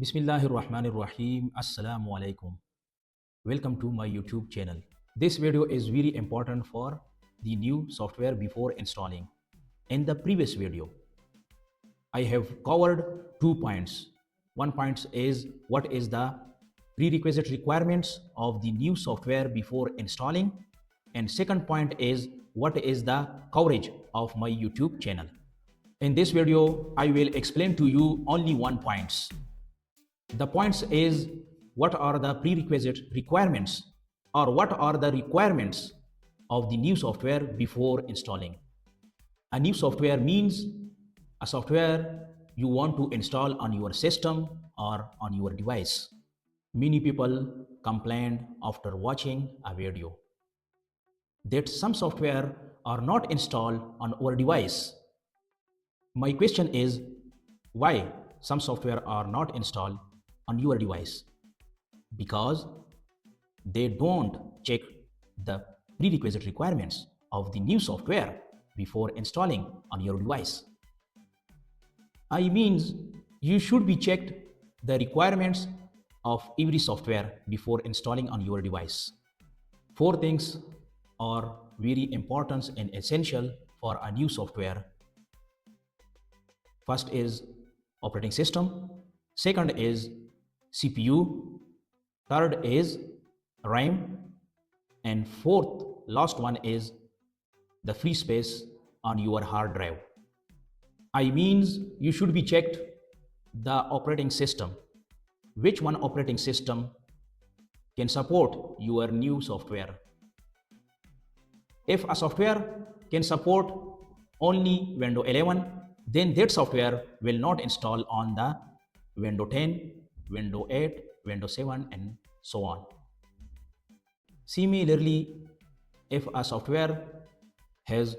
Bismillahirrahmanirrahim. Assalamu alaikum. Welcome to my YouTube channel. This video is very important for the new software before installing. In the previous video, I have covered 2 points. One point is what is the prerequisite requirements of the new software before installing, and second point is what is the coverage of my YouTube channel. In this video, I will explain to you only 1 points. The points is what are the prerequisite requirements or what are the requirements of the new software before installing. A new software means a software you want to install on your system or on your device. Many people complained after watching a video that some software are not installed on our device. My question is, why some software are not installed on your device? Because they don't check the prerequisite requirements of the new software before installing on your device. I means you should be checked the requirements of every software before installing on your device. 4 things are very important and essential for a new software. First is operating system, second is CPU, third is RAM, and fourth, last one is the free space on your hard drive. I means you should be checked the operating system. Which one operating system can support your new software? If a software can support only Windows 11, then that software will not install on the Windows 10, Windows 8, Windows 7, and so on. Similarly, if a software has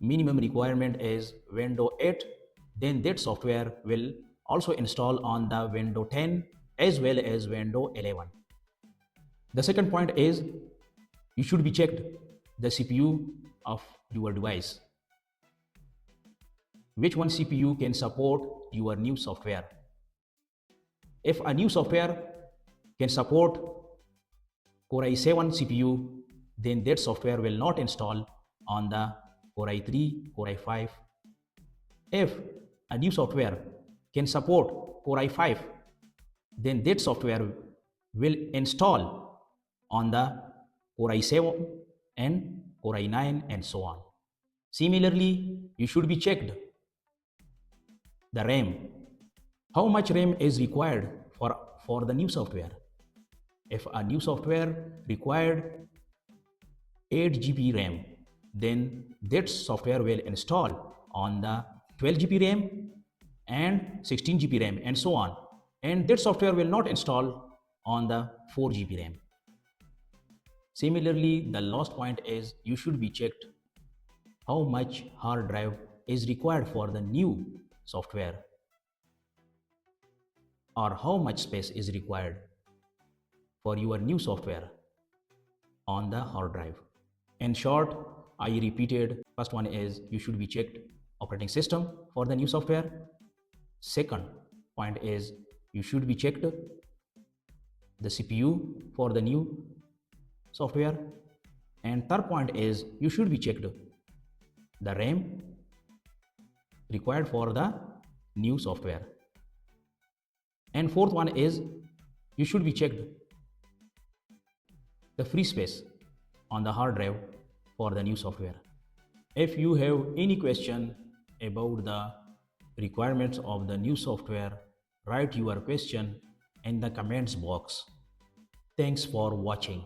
minimum requirement is Windows 8, then that software will also install on the Windows 10 as well as Windows 11. The second point is you should be checked the CPU of your device. Which one CPU can support your new software? If a new software can support Core i7 CPU, then that software will not install on the Core i3, Core i5. If a new software can support Core i5, then that software will install on the Core i7 and Core i9 and so on. Similarly, you should be checked the RAM. How much RAM is required for the new software? If a new software required 8 GB RAM, then that software will install on the 12 GB RAM and 16 GB RAM and so on. And that software will not install on the 4 GB RAM. Similarly, the last point is you should be checked how much hard drive is required for the new software or how much space is required for your new software on the hard drive. In short, I repeated, first one is you should be checked operating system for the new software. Second point is you should be checked the CPU for the new software. And third point is you should be checked the RAM required for the new software. And fourth one is you should be checked the free space on the hard drive for the new software. If you have any question about the requirements of the new software, write your question in the comments box. Thanks for watching.